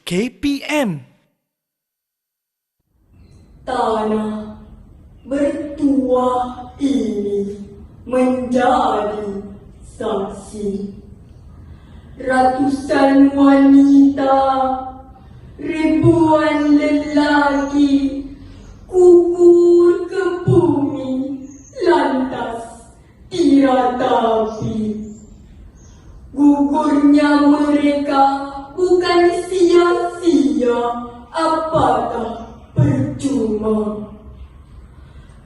KPM. Tanah bertuah ini menjadi saksi. Ratusan wanita, ribuan lelaki kubur ke bumi, lantas diratapi. Gugurnya mereka bukan sia-sia, apatah percuma.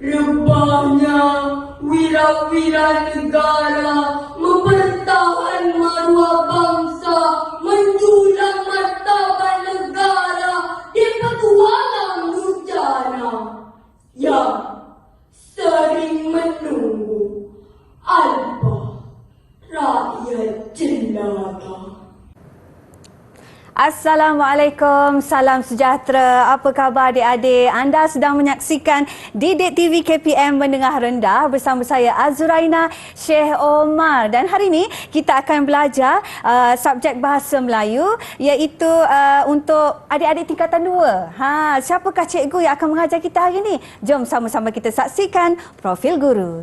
Rebahnya wira-wira negara mempertahan maruah bangsa, menjulang martabat negara di petualang durjana yang sering menunggu alpa rakyat jelata. Assalamualaikum, salam sejahtera. Apa khabar adik-adik? Anda sedang menyaksikan Didik TV KPM Menengah Rendah bersama saya Azuraina Sheikh Omar. Dan hari ini kita akan belajar subjek Bahasa Melayu, iaitu untuk adik-adik tingkatan 2. Siapakah cikgu yang akan mengajar kita hari ini? Jom sama-sama kita saksikan profil guru.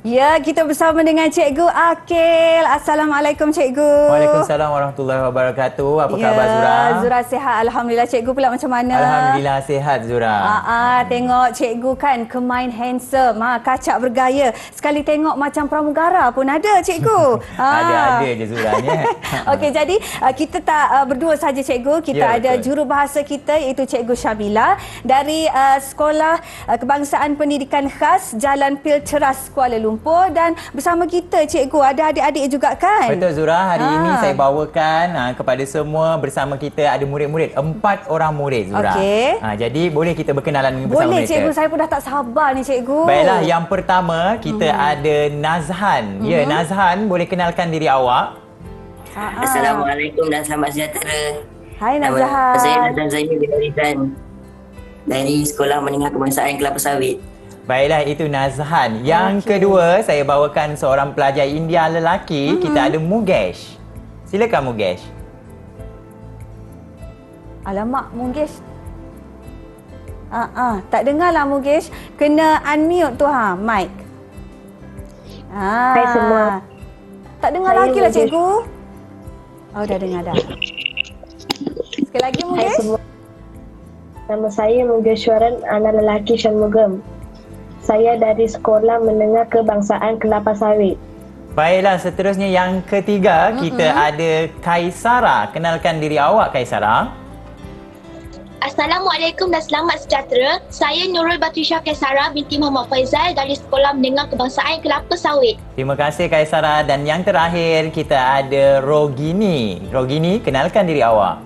Ya, kita bersama dengan Cikgu Akil. Assalamualaikum Cikgu. Waalaikumsalam warahmatullahi wabarakatuh. Apa khabar Zura? Zura sihat. Alhamdulillah. Cikgu pula macam mana? Alhamdulillah sihat Zura. Tengok Cikgu kan kemain handsome, kacak bergaya. Sekali tengok macam pramugara pun ada Cikgu. Ada je Zura ni. Okey, jadi kita tak berdua saja Cikgu. Kita ada jurubahasa kita iaitu Cikgu Syamila dari Sekolah Kebangsaan Pendidikan Khas Jalan Pil Ceras Kuala Lumpur. Dan bersama kita cikgu ada adik-adik juga kan? Betul Zura, hari ini saya bawakan kepada semua bersama kita ada murid-murid, 4 orang murid Zura. Okey. Jadi boleh kita berkenalan bersama boleh, mereka. Cikgu, saya pun dah tak sabar ni cikgu. Baiklah, yang pertama kita ada Nazhan. Ya, Nazhan, boleh kenalkan diri awak? Assalamualaikum dan selamat sejahtera. Hai Nama Nazhan. saya Nazhan Zaini bin Rizan dari Sekolah Menengah Kebangsaan Kelapa Sawit. Baiklah, itu Nazhan. Yang kedua, saya bawakan seorang pelajar India lelaki. Kita ada Mugesh. Silakan Mugesh. Alamak Mugesh. Tak dengarlah Mugesh. Kena unmute tu mic. Hai semua. Tak dengar Saya lagi lah Mugesh. cikgu. Oh, dah dengar dah. Sekali lagi Hai Mugesh. semua. Nama saya Mugeshwaran, anak lelaki Shanmugam. Saya dari Sekolah Menengah Kebangsaan Kelapa Sawit. Baiklah, seterusnya yang ketiga, kita ada Kaisara. Kenalkan diri awak, Kaisara. Assalamualaikum dan selamat sejahtera. Saya Nurul Batrisha Kaisara binti Muhammad Faizal dari Sekolah Menengah Kebangsaan Kelapa Sawit. Terima kasih Kaisara. Dan yang terakhir, kita ada Rogini. Rogini, kenalkan diri awak.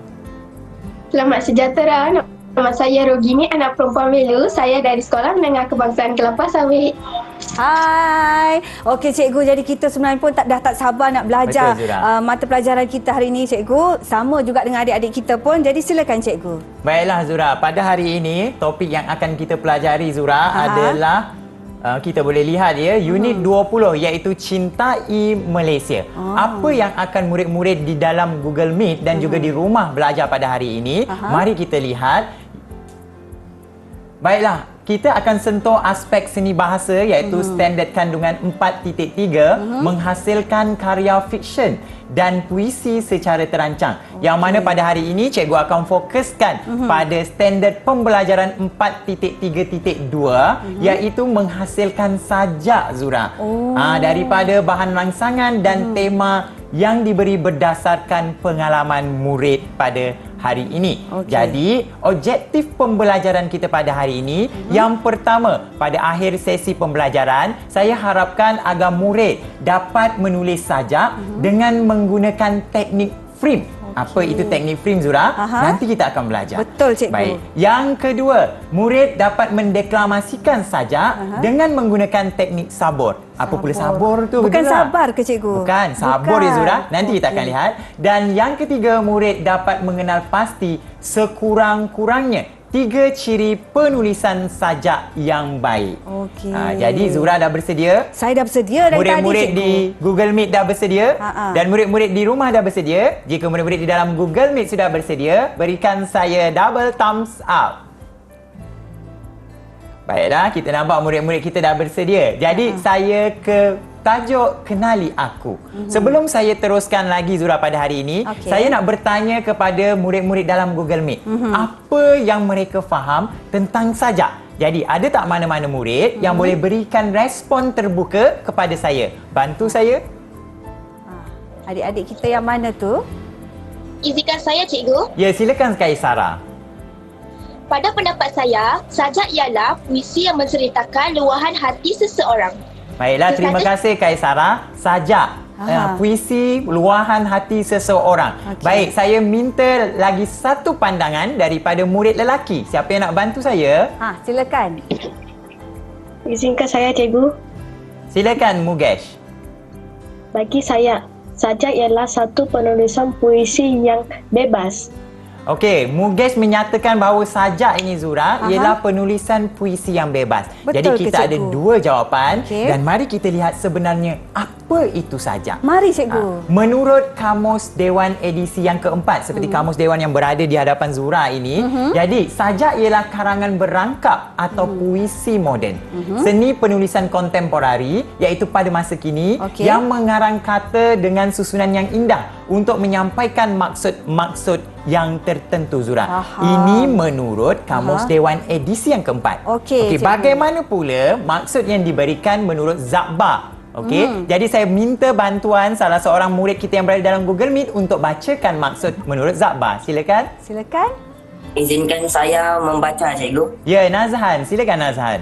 Selamat sejahtera. Nama saya Rogini, anak perempuan Melu. Saya dari Sekolah Menengah Kebangsaan Kelapa Sawit. Hai. Okey cikgu, jadi kita sebenarnya pun dah tak sabar nak belajar Betul, Zura. mata pelajaran kita hari ini cikgu. Sama juga dengan adik-adik kita pun. Jadi silakan cikgu. Baiklah Zura, pada hari ini, topik yang akan kita pelajari Zura adalah kita boleh lihat ya, unit 20 iaitu Cintai Malaysia. Apa yang akan murid-murid di dalam Google Meet dan juga di rumah belajar pada hari ini? Mari kita lihat. Baiklah, kita akan sentuh aspek seni bahasa iaitu standard kandungan 4.3 menghasilkan karya fiksyen dan puisi secara terancang. Yang mana pada hari ini cikgu akan fokuskan pada standard pembelajaran 4.3.2 iaitu menghasilkan sajak Zura. Daripada bahan rangsangan dan tema yang diberi berdasarkan pengalaman murid pada hari ini. Jadi, objektif pembelajaran kita pada hari ini, yang pertama, pada akhir sesi pembelajaran, saya harapkan agar murid dapat menulis sajak dengan menggunakan teknik frame Apa itu teknik frame, Zura? Aha. Nanti kita akan belajar. Betul, cikgu. Baik. Yang kedua, murid dapat mendeklamasikan sajak dengan menggunakan teknik sabor. Apa pula sabor tu? Bukan Zura? sabar ke cikgu? Bukan, sabor ya Zura. Nanti kita akan Okey. lihat. Dan yang ketiga, murid dapat mengenal pasti sekurang-kurangnya 3 ciri penulisan sajak yang baik. Okey. Jadi Zura dah bersedia? Saya dah bersedia dari tadi, Murid-murid cikgu. di Google Meet dah bersedia? Dan murid-murid di rumah dah bersedia? Jika murid-murid di dalam Google Meet sudah bersedia, berikan saya double thumbs up. Baiklah, kita nampak murid-murid kita dah bersedia. Jadi saya ke tajuk Kenali Aku. Sebelum saya teruskan lagi Zura pada hari ini, Okey. saya nak bertanya kepada murid-murid dalam Google Meet. Apa yang mereka faham tentang sajak? Jadi, ada tak mana-mana murid yang boleh berikan respon terbuka kepada saya? Bantu saya. Adik-adik kita yang mana tu? Izinkan saya, cikgu. Ya, silakan sekali Sarah. Pada pendapat saya, sajak ialah puisi yang menceritakan luahan hati seseorang. Baiklah, terima kasih Kaisara. Sajak, puisi luahan hati seseorang. Okey. Baik, saya minta lagi satu pandangan daripada murid lelaki. Siapa yang nak bantu saya? Silakan. Izinkan saya, cikgu. Silakan Mugesh. Bagi saya, sajak ialah satu penulisan puisi yang bebas. Okey, Mugesh menyatakan bahawa sajak ini Zura ialah penulisan puisi yang bebas. Betul Jadi ke, kita ada cikgu? dua jawapan Okey. dan mari kita lihat sebenarnya apa itu sajak. Mari, cikgu. Menurut Kamus Dewan edisi yang keempat, seperti Kamus Dewan yang berada di hadapan Zura ini, jadi sajak ialah karangan berangkap atau puisi moden. Seni penulisan kontemporari iaitu pada masa kini Okey. yang mengarang kata dengan susunan yang indah untuk menyampaikan maksud-maksud yang tertentu, Zura. Faham. Ini menurut Kamus Dewan edisi yang keempat. Okey, cikgu. Bagaimana pula maksud yang diberikan menurut Zakbar? Okey, jadi saya minta bantuan salah seorang murid kita yang berada dalam Google Meet untuk bacakan maksud menurut Zakbar. Silakan. Silakan. Izinkan saya membaca, cikgu. Ya, Nazhan. Silakan Nazhan.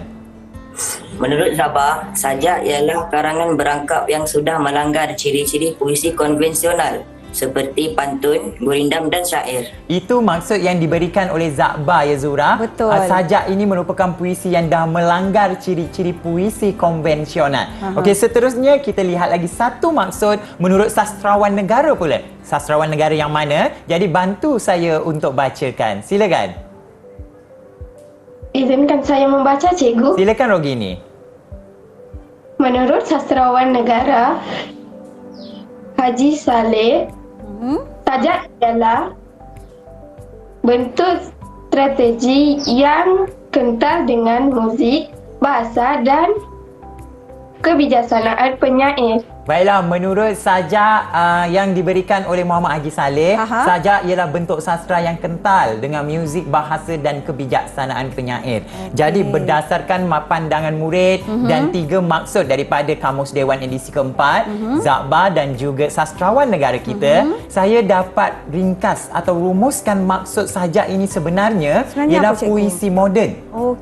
Menurut Zabah, sajak ialah karangan berangkap yang sudah melanggar ciri-ciri puisi konvensional seperti pantun, gurindam dan syair. Itu maksud yang diberikan oleh Zakbar ya Zura. Betul. Sajak ini merupakan puisi yang dah melanggar ciri-ciri puisi konvensional. Okey, seterusnya kita lihat lagi satu maksud menurut sastrawan negara pula. Sastrawan negara yang mana? Jadi bantu saya untuk bacakan. Silakan. Izinkan saya membaca, cikgu. Silakan Rogini. Menurut sastrawan negara Haji Saleh, sajak ialah bentuk strategi yang kental dengan muzik, bahasa dan kebijaksanaan penyair. Baiklah, menurut sajak yang diberikan oleh Muhammad Haji Saleh, sajak ialah bentuk sastra yang kental dengan muzik, bahasa dan kebijaksanaan penyair. Jadi berdasarkan pandangan murid dan 3 maksud daripada Kamus Dewan edisi keempat, Zakbar dan juga sastrawan negara kita, saya dapat ringkas atau rumuskan maksud sajak ini sebenarnya ialah apa, cikgu? puisi moden.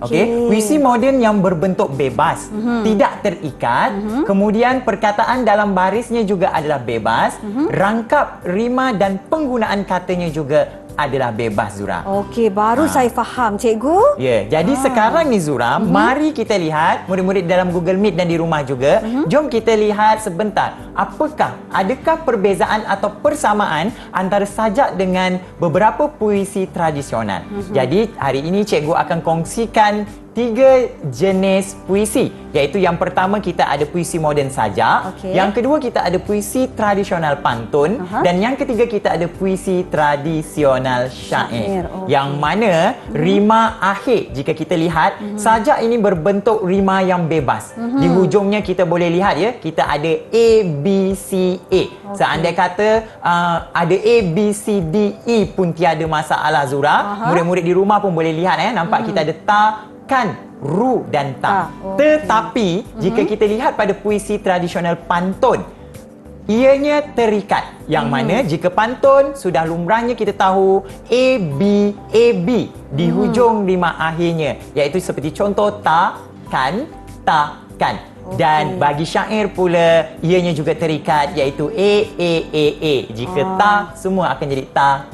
Okey. Puisi moden yang berbentuk bebas, tidak terikat, kemudian perkataan dalam barisnya juga adalah bebas, rangkap, rima dan penggunaan katanya juga adalah bebas, Zura. Okey, baru saya faham, cikgu. Ya, jadi sekarang ni Zura, mari kita lihat murid-murid dalam Google Meet dan di rumah juga. Jom kita lihat sebentar, adakah perbezaan atau persamaan antara sajak dengan beberapa puisi tradisional. Jadi hari ini cikgu akan kongsikan 3 jenis puisi, iaitu yang pertama kita ada puisi moden sajak, Okey. yang kedua kita ada puisi tradisional pantun, dan yang ketiga kita ada puisi tradisional syair. Yang mana rima akhir, jika kita lihat, sajak ini berbentuk rima yang bebas. Di hujungnya kita boleh lihat ya, kita ada A, B, C, A. Seandainya kata ada A, B, C, D, E pun tiada masalah, Zura. Murid-murid di rumah pun boleh lihat nampak kita ada ta, kan, ru dan ta. Tetapi jika kita lihat pada puisi tradisional pantun, ianya terikat. Yang mana jika pantun sudah lumrahnya kita tahu A, B, A, B di hujung rima akhirnya, iaitu seperti contoh ta, kan, ta, kan. Dan bagi syair pula, ianya juga terikat iaitu A. Jika ta, semua akan jadi ta.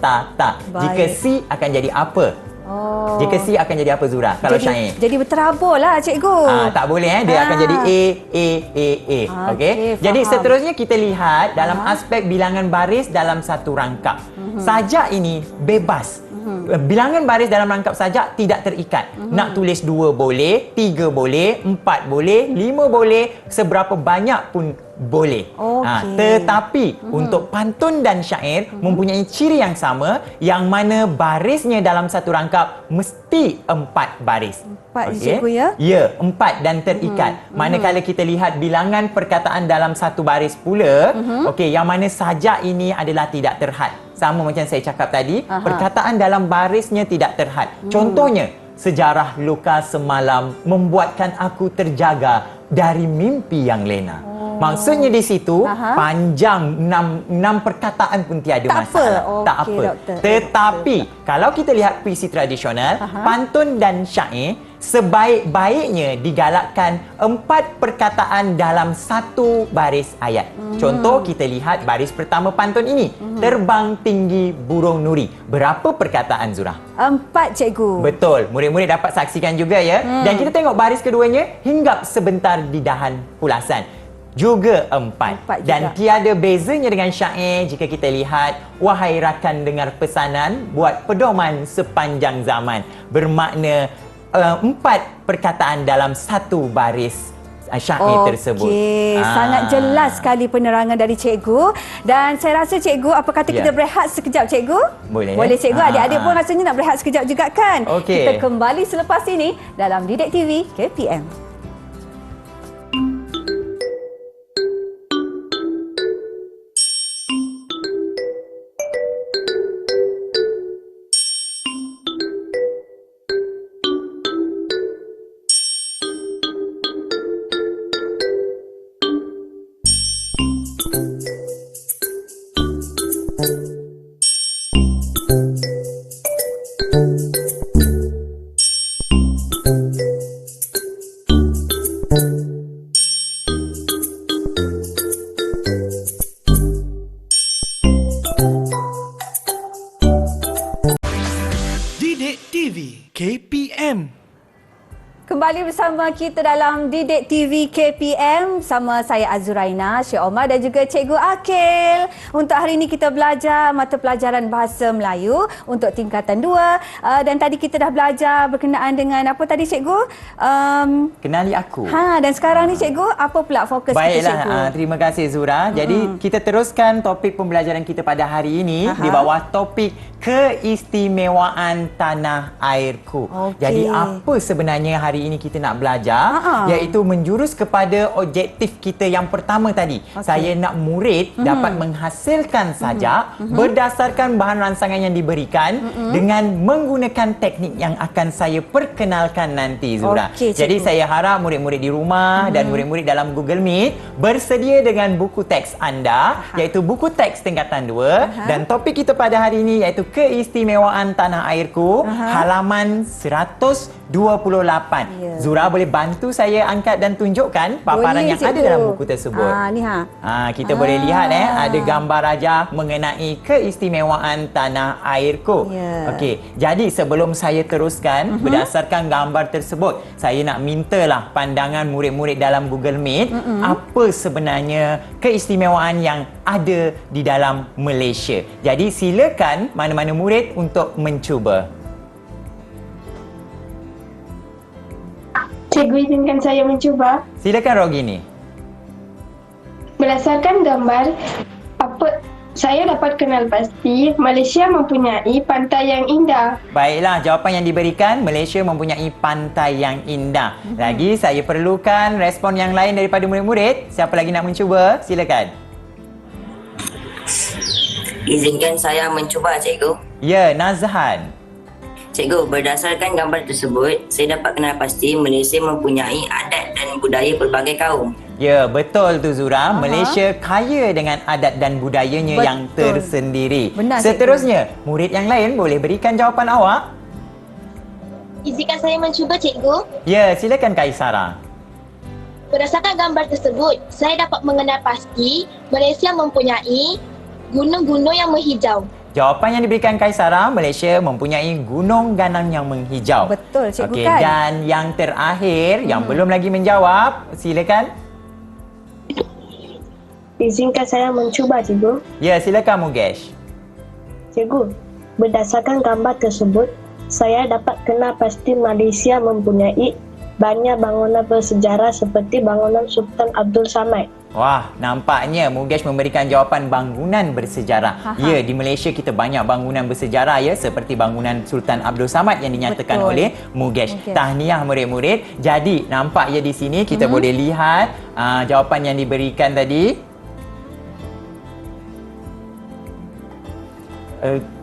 Jika Baik. si, akan jadi apa? Oh. Jika si akan jadi apa Zura kalau syair? Jadi berterabur lah cikgu. Tak boleh dia akan jadi A. Okey, Okey. Jadi faham. seterusnya kita lihat dalam aspek bilangan baris dalam satu rangkap. Sajak ini bebas. Bilangan baris dalam rangkap sajak tidak terikat. Nak tulis 2 boleh, 3 boleh, 4 boleh, 5 boleh, seberapa banyak pun boleh. Okey. Tetapi untuk pantun dan syair mempunyai ciri yang sama, yang mana barisnya dalam satu rangkap mesti 4 baris. 4 cikgu ya? Ya, 4 dan terikat. Manakala kita lihat bilangan perkataan dalam satu baris pula, okey, yang mana sajak ini adalah tidak terhad. Sama macam saya cakap tadi, perkataan dalam barisnya tidak terhad. Contohnya, sejarah luka semalam membuatkan aku terjaga dari mimpi yang lena. Maksudnya di situ panjang 6 perkataan pun tiada Tak masalah. apa. Tak Okey, apa. doktor. Tetapi kalau kita lihat puisi tradisional, pantun dan syair sebaik-baiknya digalakkan 4 perkataan dalam satu baris ayat. Contoh kita lihat baris pertama pantun ini, terbang tinggi burung nuri. Berapa perkataan Zura? 4 cikgu. Betul. Murid-murid dapat saksikan juga ya. Dan kita tengok baris keduanya, hinggap sebentar di dahan pulasan. Juga 4. juga. Dan tiada bezanya dengan syair jika kita lihat, wahai rakan dengar pesanan, buat pedoman sepanjang zaman. Bermakna 4 perkataan dalam satu baris syair tersebut. Okey, sangat jelas sekali penerangan dari cikgu. Dan saya rasa cikgu, apa kata kita berehat sekejap cikgu? Boleh. Boleh cikgu, adik-adik pun rasanya nak berehat sekejap juga kan? Okey. Kita kembali selepas ini dalam Didik TV KPM. Didik TV KPM. Kembali bersama kita dalam Didik TV KPM bersama saya Azuraina, Syed Omar dan juga Cikgu Akil. Untuk hari ini kita belajar mata pelajaran Bahasa Melayu untuk tingkatan 2. Dan tadi kita dah belajar berkenaan dengan apa tadi Cikgu? Kenali aku. Dan sekarang ni Cikgu, apa pula fokus kita Cikgu? Baiklah, terima kasih Zura. Jadi kita teruskan topik pembelajaran kita pada hari ini di bawah topik keistimewaan tanah airku. Okey. Jadi apa sebenarnya hari ini kita nak belajar? Iaitu menjurus kepada objektif kita yang pertama tadi. Saya nak murid dapat menghasilkan sajak berdasarkan bahan rangsangan yang diberikan dengan menggunakan teknik yang akan saya perkenalkan nanti Zura. Okey, Jadi cikgu. saya harap murid-murid di rumah dan murid-murid dalam Google Meet bersedia dengan buku teks anda, iaitu buku teks tingkatan 2 dan topik kita pada hari ini iaitu keistimewaan tanah airku, halaman 128. Ya. Zura boleh bantu saya angkat dan tunjukkan paparan Boleh, yang ada cikgu. dalam buku tersebut. Ni Kita boleh lihat ada gambar raja mengenai keistimewaan tanah airku. Ya. Okey, jadi sebelum saya teruskan berdasarkan gambar tersebut, saya nak mintalah pandangan murid-murid dalam Google Meet apa sebenarnya keistimewaan yang ada di dalam Malaysia. Jadi silakan mana-mana murid untuk mencuba. Cikgu izinkan saya mencuba. Silakan Rogini. Berdasarkan gambar, saya dapat kenal pasti Malaysia mempunyai pantai yang indah. Baiklah, jawapan yang diberikan, Malaysia mempunyai pantai yang indah. Lagi saya perlukan respon yang lain daripada murid-murid. Siapa lagi nak mencuba? Silakan. Izinkan saya mencuba, cikgu. Ya, Nazhan. Cikgu, berdasarkan gambar tersebut, saya dapat kenal pasti Malaysia mempunyai adat dan budaya pelbagai kaum. Ya, betul tu Zura. Malaysia kaya dengan adat dan budayanya Betul. yang tersendiri. Benar, Seterusnya, murid yang lain boleh berikan jawapan awak. Izinkan saya mencuba, cikgu. Ya, silakan Kaisara. Berdasarkan gambar tersebut, saya dapat mengenal pasti Malaysia mempunyai gunung-gunung yang menghijau. Jawapan yang diberikan Kaisara, Malaysia mempunyai gunung ganang yang menghijau. Betul, cikgu, Okey, kan? dan yang terakhir, yang belum lagi menjawab, silakan. Izinkan saya mencuba, cikgu. Ya, silakan Mugesh. Cikgu, berdasarkan gambar tersebut, saya dapat kenal pasti Malaysia mempunyai banyak bangunan bersejarah seperti bangunan Sultan Abdul Samad. Wah, nampaknya Mugesh memberikan jawapan bangunan bersejarah. Ya, di Malaysia kita banyak bangunan bersejarah ya, seperti bangunan Sultan Abdul Samad yang dinyatakan Betul. oleh Mugesh. Okey. Tahniah murid-murid. Jadi, nampak ya di sini kita boleh lihat jawapan yang diberikan tadi.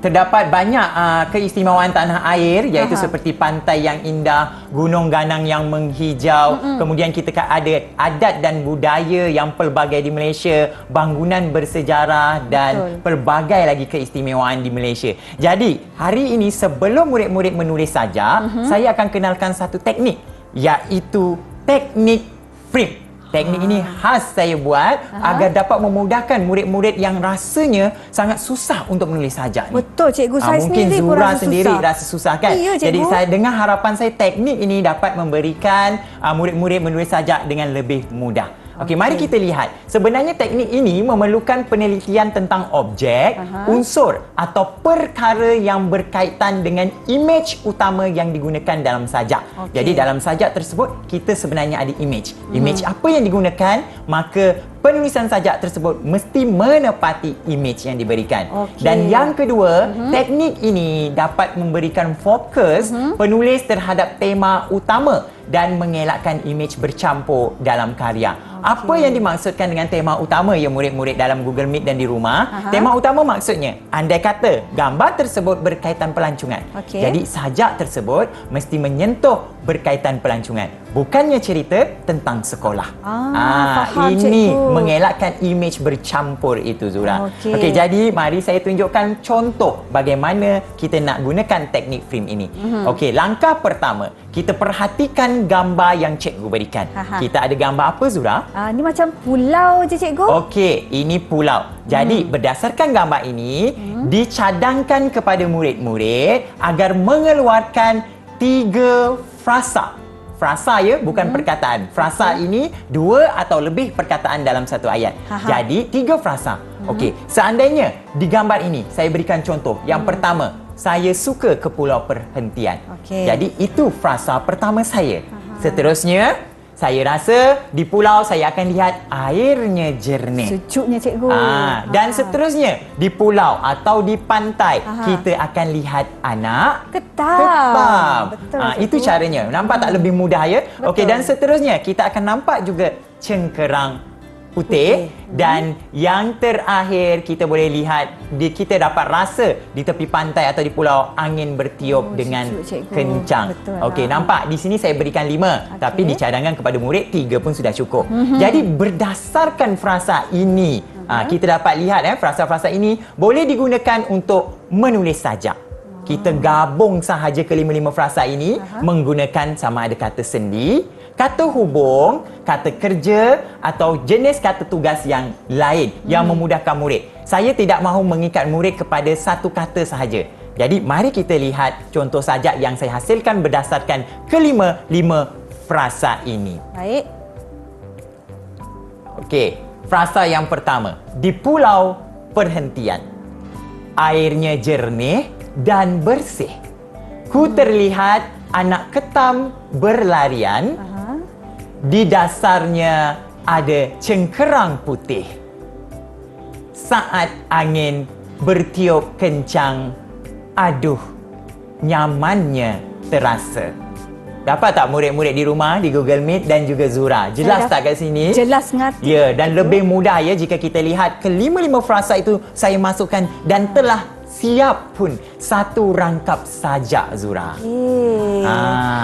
Terdapat banyak keistimewaan tanah air, iaitu seperti pantai yang indah, gunung ganang yang menghijau, kemudian kita ada adat dan budaya yang pelbagai di Malaysia, bangunan bersejarah dan pelbagai lagi keistimewaan di Malaysia. Jadi, hari ini sebelum murid-murid menulis saja, saya akan kenalkan satu teknik, iaitu teknik frame. Teknik ini khas saya buat agar dapat memudahkan murid-murid yang rasanya sangat susah untuk menulis sajak ni. Betul, cikgu. Saya Mungkin sendiri pun Zura rasa sendiri susah. rasa susah kan? Ya, cikgu. Jadi saya dengan harapan saya teknik ini dapat memberikan murid-murid menulis sajak dengan lebih mudah. Okey, mari kita lihat. Sebenarnya teknik ini memerlukan penelitian tentang objek, unsur atau perkara yang berkaitan dengan imej utama yang digunakan dalam sajak. Okey. Jadi dalam sajak tersebut kita sebenarnya ada imej. Imej apa yang digunakan, maka penulisan sajak tersebut mesti menepati imej yang diberikan. Okey. Dan yang kedua, teknik ini dapat memberikan fokus penulis terhadap tema utama dan mengelakkan imej bercampur dalam karya. Apa yang dimaksudkan dengan tema utama ya murid-murid dalam Google Meet dan di rumah? Tema utama maksudnya, andai kata gambar tersebut berkaitan pelancongan. Okey. Jadi sajak tersebut mesti menyentuh berkaitan pelancongan. Bukannya cerita tentang sekolah. Faham, Ini cikgu. mengelakkan imej bercampur itu Zura. Okey. Okey, jadi mari saya tunjukkan contoh bagaimana kita nak gunakan teknik frame ini. Okey, langkah pertama, kita perhatikan gambar yang cikgu berikan. Kita ada gambar apa Zura? Ni macam pulau je, cikgu. Okey, ini pulau. Jadi berdasarkan gambar ini dicadangkan kepada murid-murid agar mengeluarkan 3 frasa. Frasa ya, bukan perkataan. Frasa ini 2 atau lebih perkataan dalam satu ayat. Jadi 3 frasa. Okey, seandainya di gambar ini saya berikan contoh. Yang pertama, saya suka ke pulau perhentian. Okey. Jadi itu frasa pertama saya. Seterusnya, saya rasa di pulau saya akan lihat airnya jernih. Sejuknya, cikgu. Dan seterusnya di pulau atau di pantai kita akan lihat anak Ketam. Betul, itu cikgu. caranya. Nampak tak lebih mudah ya? Okey, dan seterusnya kita akan nampak juga cengkerang putih. Dan yang terakhir kita boleh lihat kita dapat rasa di tepi pantai atau di pulau angin bertiup dengan sejuk, cikgu. kencang. Betul. Okey, nampak di sini saya berikan 5 tapi dicadangkan kepada murid 3 pun sudah cukup. Jadi berdasarkan frasa ini kita dapat lihat frasa-frasa ini boleh digunakan untuk menulis sajak. Kita gabung sahaja kelima-lima frasa ini menggunakan sama ada kata sendi, kata hubung, kata kerja atau jenis kata tugas yang lain yang memudahkan murid. Saya tidak mahu mengikat murid kepada satu kata sahaja. Jadi mari kita lihat contoh sajak yang saya hasilkan berdasarkan kelima-lima frasa ini. Baik. Okey, frasa yang pertama. Di pulau perhentian, airnya jernih dan bersih. Ku terlihat anak ketam berlarian. Di dasarnya ada cengkerang putih. Saat angin bertiup kencang, aduh, nyamannya terasa. Dapat tak murid-murid di rumah, di Google Meet dan juga Zura? Jelas tak kat sini? Jelas ngerti. Ya, dan lebih mudah ya jika kita lihat kelima-lima frasa itu saya masukkan dan telah siap pun satu rangkap sajak Zura.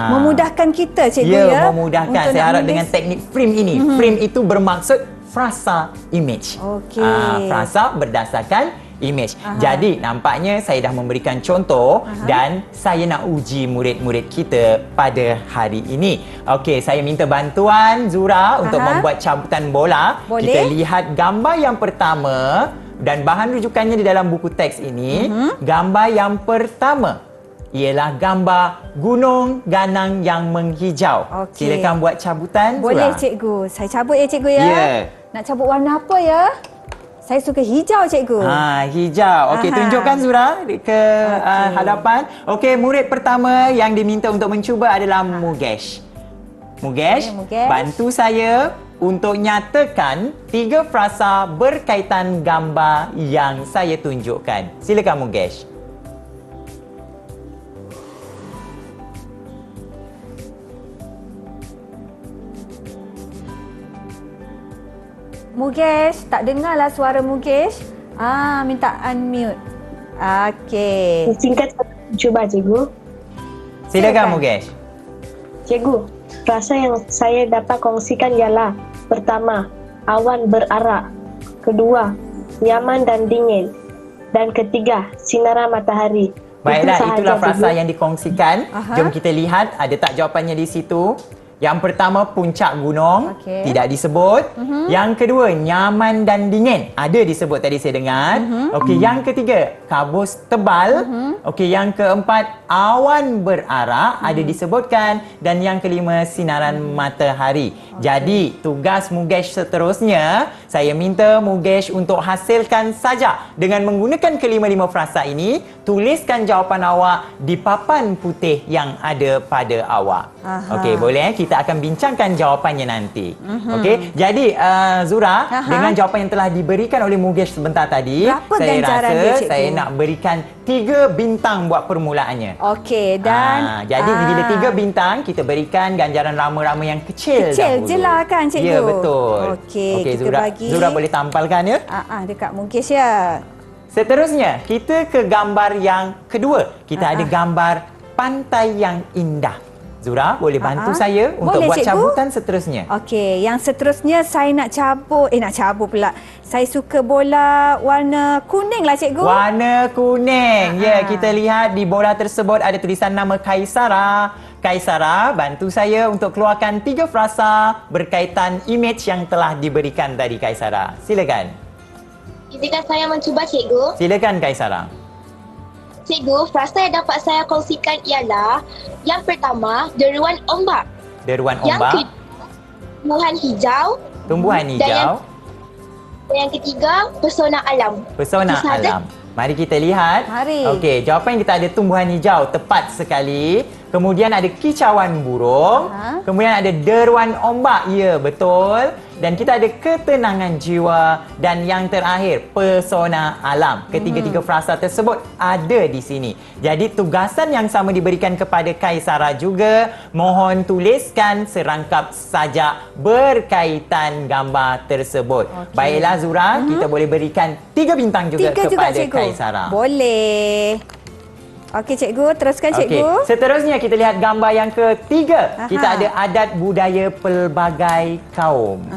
Memudahkan kita, cikgu ya. Ya, memudahkan. untuk Saya nak harap menulis. dengan teknik frame ini. Frame itu bermaksud frasa image. Okey. Frasa berdasarkan image. Jadi nampaknya saya dah memberikan contoh dan saya nak uji murid-murid kita pada hari ini. Okey, saya minta bantuan Zura untuk membuat cabutan bola. Boleh. Kita lihat gambar yang pertama dan bahan rujukannya di dalam buku teks ini. Gambar yang pertama ialah gambar gunung ganang yang menghijau. Okey. Silakan buat cabutan, Boleh Zura. cikgu. Saya cabut ya cikgu ya. Ya. Nak cabut warna apa ya? Saya suka hijau cikgu. Hijau. Okey, tunjukkan Zura ke hadapan. Okey, murid pertama yang diminta untuk mencuba adalah Mugesh. Mugesh, Mugesh. bantu saya untuk nyatakan 3 frasa berkaitan gambar yang saya tunjukkan. Silakan Mugesh. Mugesh, tak dengarlah suara Mugesh. Minta unmute. Okey. Singkat cuba cikgu. Silakan Mugesh. Cikgu, rasa yang saya dapat kongsikan ialah pertama, awan berarak. Kedua, nyaman dan dingin. Dan ketiga, sinaran matahari. Baiklah, sahaja, itulah frasa cikgu. yang dikongsikan. Jom kita lihat ada tak jawapannya di situ. Yang pertama, puncak gunung. Okey. Tidak disebut. Yang kedua, nyaman dan dingin. Ada disebut tadi saya dengar. Okey, yang ketiga, kabus tebal. Okey, yang keempat, awan berarak. Ada disebutkan. Dan yang kelima, sinaran matahari. Jadi, tugas Mugesh seterusnya, saya minta Mugesh untuk hasilkan saja. Dengan menggunakan kelima-lima frasa ini, tuliskan jawapan awak di papan putih yang ada pada awak. Okey, boleh? Kita akan bincangkan jawapannya nanti. Okey, jadi Zura, dengan jawapan yang telah diberikan oleh Mugesh sebentar tadi, Berapa saya ganjaran rasa dia, cikgu? saya nak berikan 3 bintang buat permulaannya. Okey, dan Jadi bila 3 bintang, kita berikan ganjaran rama-rama yang kecil kecil dahulu. je lah kan cikgu? Ya, betul. Okey, kita Zura, bagi. Zura boleh tampalkan ya. Dekat Mugesh ya. Seterusnya, kita ke gambar yang kedua. Kita ada gambar pantai yang indah. Zura, boleh bantu saya untuk Boleh, buat cikgu? cabutan seterusnya. Okey, yang seterusnya saya nak cabut. Nak cabut pula. Saya suka bola warna kuning lah cikgu. Warna kuning. Ya, kita lihat di bola tersebut ada tulisan nama Kaisara. Kaisara, bantu saya untuk keluarkan 3 frasa berkaitan image yang telah diberikan tadi Kaisara. Silakan. Izinkan saya mencuba cikgu. Silakan Kaisara. Cikgu, frasa yang dapat saya kongsikan ialah yang pertama, deruan ombak. Deruan Yang ombak, kedua, tumbuhan hijau. tumbuhan Dan hijau, yang ketiga, pesona alam. pesona Itu sahaja. alam. Mari kita lihat. Mari. Okey, jawapan kita ada tumbuhan hijau, tepat sekali. Kemudian ada kicauan burung. Kemudian ada deruan ombak. Ya, betul. Dan kita ada ketenangan jiwa. Dan yang terakhir, pesona alam. Ketiga-tiga frasa tersebut ada di sini. Jadi tugasan yang sama diberikan kepada Kaisara juga. Mohon tuliskan serangkap saja berkaitan gambar tersebut. Baiklah Zura, kita boleh berikan 3 bintang juga 3 juga kepada cikgu. Kaisara. Boleh. Okey cikgu, teruskan cikgu. Okey, seterusnya kita lihat gambar yang ketiga. Kita ada adat budaya pelbagai kaum.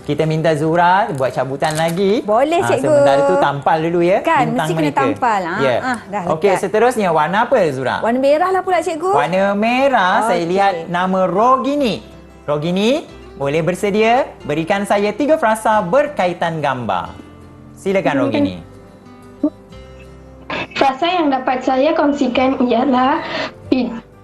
Kita minta Zura buat cabutan lagi. Boleh, cikgu. Sementara tu tampal dulu ya. Kan, bintang mesti kena mereka. tampal. Ya. Dah Okey, lekat. seterusnya warna apa Zura? Warna merah lah pula cikgu. Warna merah, saya Okey. lihat nama Rogini. Rogini, boleh bersedia berikan saya 3 frasa berkaitan gambar. Silakan Rogini. Frasa yang dapat saya kongsikan ialah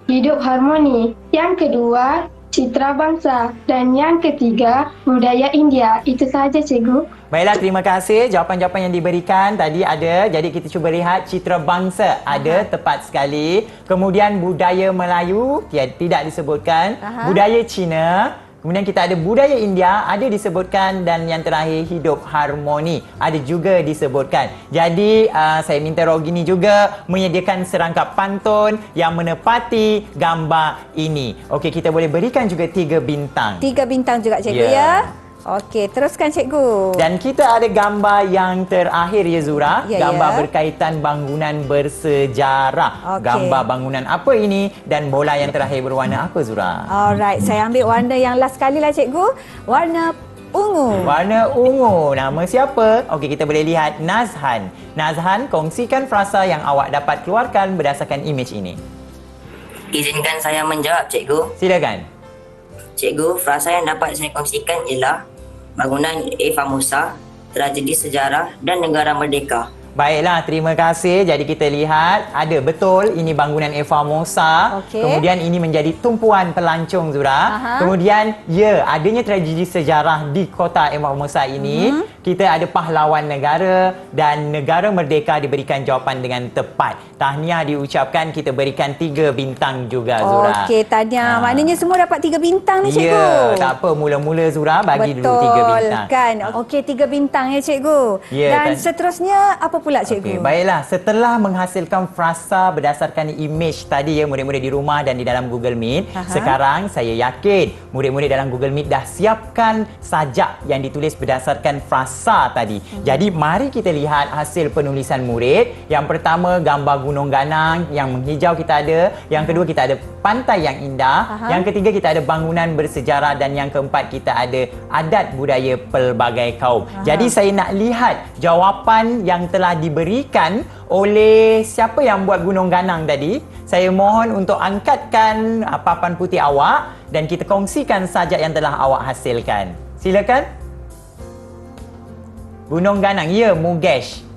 hidup harmoni. Yang kedua, citra bangsa. Dan yang ketiga, budaya India. Itu sahaja cikgu. Baiklah, terima kasih. Jawapan-jawapan yang diberikan tadi ada. Jadi kita cuba lihat citra bangsa. Ada, tepat sekali. Kemudian budaya Melayu, tidak disebutkan. Budaya Cina. Kemudian kita ada budaya India, ada disebutkan. Dan yang terakhir, hidup harmoni. Ada juga disebutkan. Jadi, saya minta Rogini juga menyediakan serangkap pantun yang menepati gambar ini. Okey, kita boleh berikan juga 3 bintang. 3 bintang juga cikgu Ya. ya. Okey, teruskan cikgu. Dan kita ada gambar yang terakhir ya Zura. Ya, Gambar ya. berkaitan bangunan bersejarah. Okey. Gambar bangunan apa ini dan bola yang terakhir berwarna apa Zura? Alright, saya ambil warna yang last sekali lah cikgu. Warna ungu. Warna ungu. Nama siapa? Okey, kita boleh lihat Nazhan. Nazhan, kongsikan frasa yang awak dapat keluarkan berdasarkan imej ini. Izinkan saya menjawab, cikgu. Silakan. Cikgu, frasa yang dapat saya kongsikan ialah bangunan Famosa, tragedi sejarah dan negara merdeka. Baiklah, terima kasih. Jadi kita lihat ada betul ini bangunan Famosa. Okey. Kemudian ini menjadi tumpuan pelancong Zura. Aha. Kemudian adanya tragedi sejarah di kota Famosa ini. Kita ada pahlawan negara dan negara merdeka diberikan jawapan dengan tepat. Tahniah diucapkan, kita berikan 3 bintang juga Zura. Okey, tahniah. Maknanya semua dapat 3 bintang ni, cikgu. Ya, tak apa, mula-mula Zura bagi dulu 3 bintang. Kan. Okey, 3 bintang ya, cikgu. Ya, Dan kan. seterusnya apa pula, cikgu? Okey, baiklah. Setelah menghasilkan frasa berdasarkan imej tadi ya, murid-murid di rumah dan di dalam Google Meet, sekarang saya yakin murid-murid dalam Google Meet dah siapkan sajak yang ditulis berdasarkan frasa tadi. Jadi, mari kita lihat hasil penulisan murid. Yang pertama, gambar gunung ganang yang menghijau kita ada. Yang kedua, kita ada pantai yang indah. Yang ketiga, kita ada bangunan bersejarah. Dan yang keempat, kita ada adat budaya pelbagai kaum. Jadi, saya nak lihat jawapan yang telah diberikan oleh siapa yang buat gunung ganang tadi. Saya mohon untuk angkatkan papan putih awak dan kita kongsikan sajak yang telah awak hasilkan. Silakan. Gunung ganang, ya, Mugesh.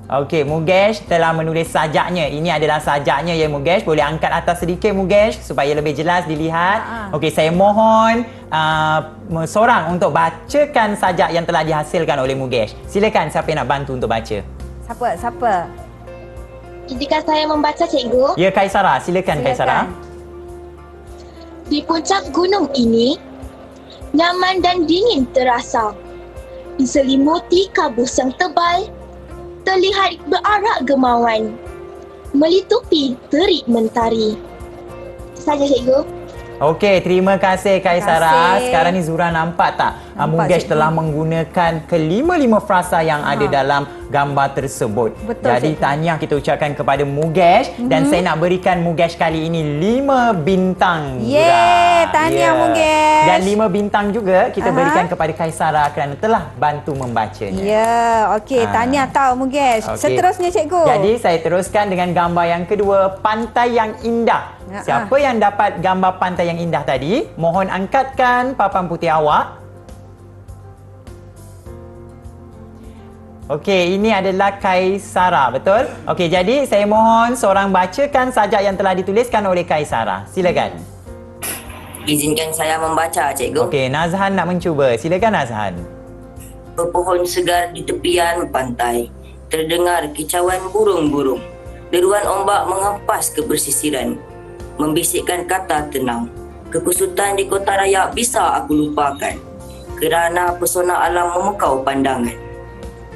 Okey, Mugesh telah menulis sajaknya. Ini adalah sajaknya ya, Mugesh. Boleh angkat atas sedikit, Mugesh, supaya lebih jelas dilihat. Okey, saya mohon seorang untuk bacakan sajak yang telah dihasilkan oleh Mugesh. Silakan, siapa yang nak bantu untuk baca? Siapa? Izinkan saya membaca, cikgu. Ya, Kaisara. Silakan, Kaisara. Di puncak gunung ini, nyaman dan dingin terasa. Diselimuti kabut yang tebal, terlihat berarak gemauan, melitupi terik mentari. Saja, cikgu. Okey, terima kasih Kaisara. Terima kasih. Sekarang ni Zura nampak tak? Mugesh cikgu. telah menggunakan kelima-lima frasa yang ada dalam gambar tersebut. Betul, Jadi cikgu. tahniah kita ucapkan kepada Mugesh dan saya nak berikan Mugesh kali ini 5 bintang. Zura. Yeay, tahniah, Mugesh. Dan 5 bintang juga kita berikan kepada Kaisara kerana telah bantu membacanya. Ya, okey. Tahniah tau, Mugesh. Okey. Seterusnya, cikgu. Jadi saya teruskan dengan gambar yang kedua, pantai yang indah. Siapa yang dapat gambar pantai yang indah tadi, mohon angkatkan papan putih awak. Okey, ini adalah Kaisara, betul? Okey, jadi saya mohon seorang bacakan sajak yang telah dituliskan oleh Kaisara. Silakan. Izinkan saya membaca, cikgu. Okey, Nazhan nak mencuba. Silakan, Nazhan. Berpohon segar di tepian pantai, terdengar kicauan burung-burung. Deruan ombak mengepas ke pesisiran, membisikkan kata tenang. Kekusutan di kota raya bisa aku lupakan, kerana pesona alam memukau pandangan.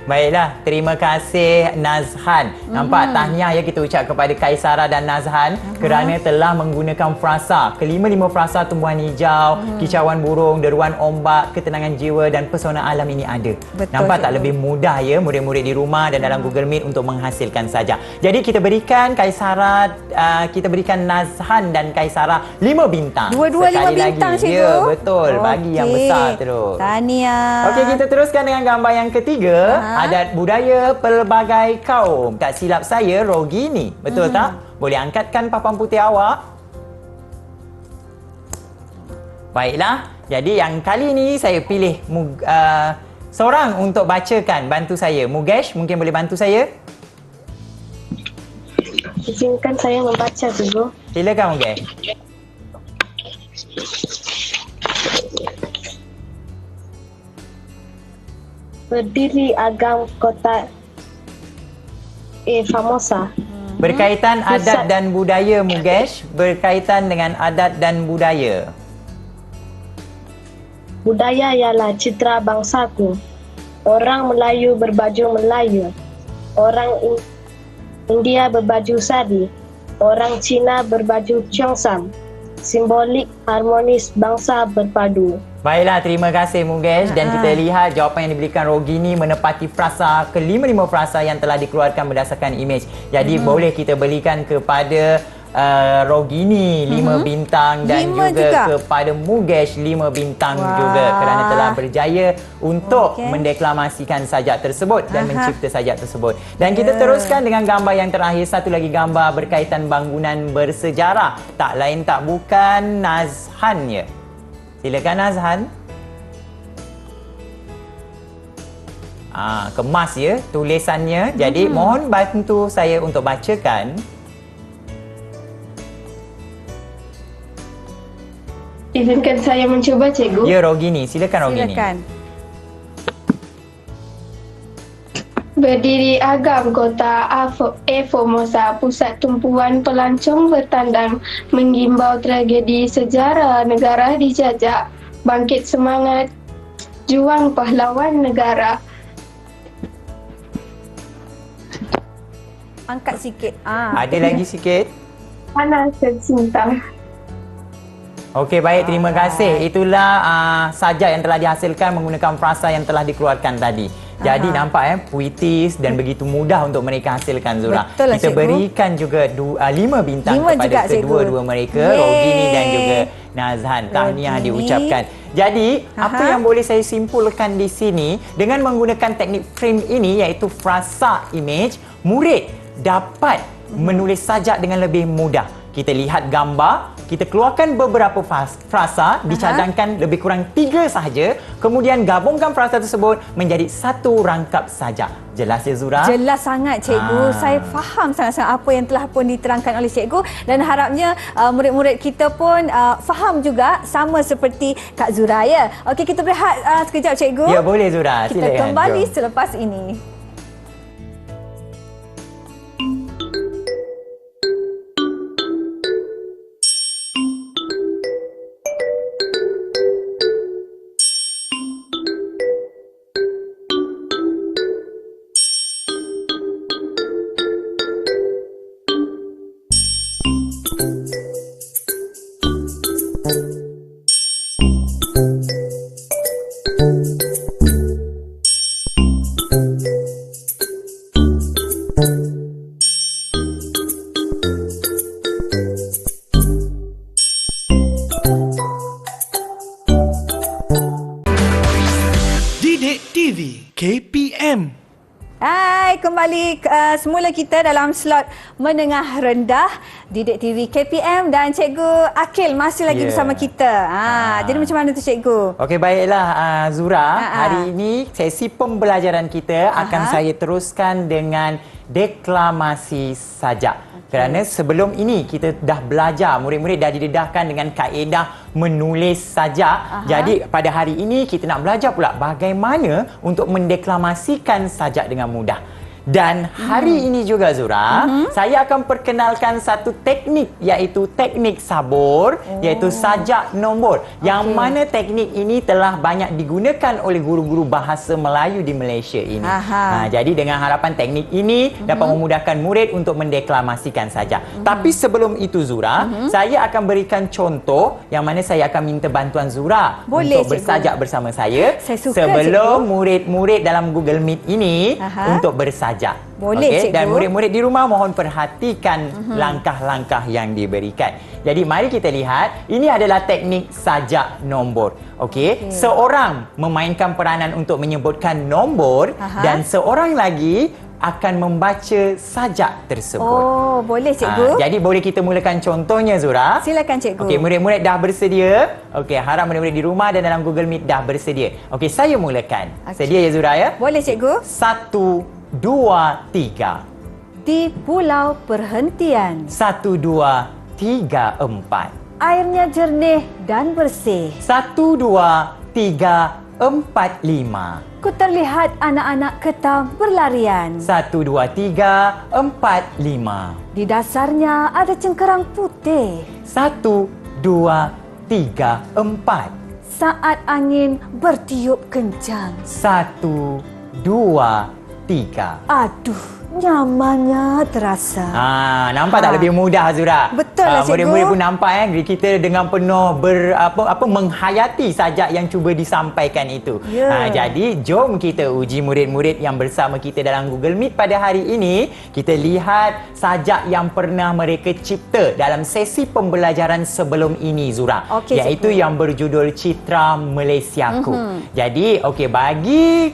Baiklah, terima kasih Nazhan. Nampak tahniah ya kita ucap kepada Kaisara dan Nazhan kerana telah menggunakan frasa. Kelima-lima frasa tumbuhan hijau, kicauan burung, deruan ombak, ketenangan jiwa dan pesona alam ini ada. Betul, Nampak tak cikgu. lebih mudah ya murid-murid di rumah dan dalam Google Meet untuk menghasilkan sajak. Jadi kita berikan Kaisara, kita berikan Nazhan dan Kaisara 5 bintang. Dua-dua 5 Sekali bintang, lagi. cikgu. Ya, betul. Bagi yang Okey. besar terus. Tahniah. Okey, kita teruskan dengan gambar yang ketiga. Adat budaya pelbagai kaum. Tak silap saya, Rogini. Betul tak? Boleh angkatkan papan putih awak. Baiklah. Jadi yang kali ini saya pilih seorang untuk bacakan. Bantu saya. Mugesh, mungkin boleh bantu saya? Izinkan saya membaca, cikgu. Silakan, Mugesh. Berdiri agam kota Famosa. Berkaitan Pusat. adat dan budaya, Mugesh. Berkaitan dengan adat dan budaya. Budaya ialah citra bangsaku. Orang Melayu berbaju Melayu. Orang India berbaju sari. Orang Cina berbaju Cheongsam. Simbolik harmonis bangsa berpadu. Baiklah, terima kasih Mugesh. Dan kita lihat jawapan yang diberikan Rogini menepati frasa, kelima-lima frasa yang telah dikeluarkan berdasarkan imej. Jadi boleh kita berikan kepada Rogini 5 bintang dan 5 juga. kepada Mugesh 5 bintang juga kerana telah berjaya untuk mendeklamasikan sajak tersebut dan mencipta sajak tersebut. Dan kita teruskan dengan gambar yang terakhir, satu lagi gambar berkaitan bangunan bersejarah. Tak lain tak bukan Nazhan ya. Silakan Nazhan. Kemas ya tulisannya. Jadi mohon bantu saya untuk bacakan. Izinkan saya mencuba, Cikgu. Ya, Rogini. Silakan Rogini. Silakan. Berdiri agam kota Formosa, pusat tumpuan pelancong bertandang, menggimbau tragedi sejarah negara dijajah, bangkit semangat juang pahlawan negara. Angkat sikit. Ada lagi sikit? Panas tercinta. Okey, baik. Terima kasih. Itulah sajak yang telah dihasilkan menggunakan frasa yang telah dikeluarkan tadi. Jadi nampak puitis dan begitu mudah untuk mereka hasilkan, Zura. Betul lah, Kita Cikgu. berikan juga 5 bintang 5 kepada juga, kedua-dua Cikgu. mereka, Yeay. Rogini dan juga Nazhan. Tahniah Rogini. diucapkan. Jadi, apa yang boleh saya simpulkan di sini, dengan menggunakan teknik frame ini iaitu frasa image, murid dapat menulis sajak dengan lebih mudah. Kita lihat gambar, kita keluarkan beberapa frasa, dicadangkan lebih kurang 3 sahaja, kemudian gabungkan frasa tersebut menjadi satu rangkap sajak. Jelas ya, Zura? Jelas sangat, Cikgu. Saya faham sangat-sangat apa yang telah pun diterangkan oleh Cikgu dan harapnya murid-murid kita pun faham juga sama seperti Kak Zura ya. Okey, kita berehat sekejap, Cikgu. Ya, boleh, Zura. Kita Silakan. kembali Jom. selepas ini. Didik TV KPM. Hai, kembali semula kita dalam slot menengah rendah Didik TV KPM dan Cikgu Akil masih lagi bersama kita. Jadi macam mana tu, Cikgu? Okey, baiklah Zura. Hari ini sesi pembelajaran kita akan saya teruskan dengan deklamasi sajak. Kerana sebelum ini kita dah belajar, murid-murid dah didedahkan dengan kaedah menulis sajak. Jadi pada hari ini kita nak belajar pula bagaimana untuk mendeklamasikan sajak dengan mudah. Dan hari ini juga, Zura, saya akan perkenalkan satu teknik iaitu teknik sabur, iaitu sajak nombor. Yang mana teknik ini telah banyak digunakan oleh guru-guru bahasa Melayu di Malaysia ini. Jadi dengan harapan teknik ini dapat memudahkan murid untuk mendeklamasikan sajak. Tapi sebelum itu, Zura, saya akan berikan contoh yang mana saya akan minta bantuan Zura Boleh, untuk bersajak bersama saya. Saya suka, sebelum murid-murid dalam Google Meet ini untuk bersajak. Boleh, Cikgu. Dan murid-murid di rumah mohon perhatikan langkah-langkah yang diberikan. Jadi mari kita lihat, ini adalah teknik sajak nombor. Okey, seorang memainkan peranan untuk menyebutkan nombor dan seorang lagi akan membaca sajak tersebut. Oh, boleh, Cikgu. Jadi boleh kita mulakan contohnya, Zura. Silakan, Cikgu. Okey, murid-murid dah bersedia? Okey, harap murid-murid di rumah dan dalam Google Meet dah bersedia. Okey, saya mulakan. Sedia ya, Zura ya? Boleh, Cikgu. 1, 2, 3. Di pulau perhentian, 1, 2, 3, 4. airnya jernih dan bersih. 1, 2, 3, 4, 5. Ku terlihat anak-anak ketam berlarian. 1, 2, 3, 4, 5. Di dasarnya ada cengkerang putih. 1, 2, 3, 4. Saat angin bertiup kencang. 1, 2, 3. Aduh, Nyamannya terasa. Nampak tak lebih mudah Azura? Betul lah, cikgu. Murid-murid pun nampak kita dengan penuh menghayati sajak yang cuba disampaikan itu. Ya. Jadi jom kita uji murid-murid yang bersama kita dalam Google Meet pada hari ini. Kita lihat sajak yang pernah mereka cipta dalam sesi pembelajaran sebelum ini Zura. Okey, iaitu cikgu. yang berjudul Citra Malaysiaku. Jadi bagi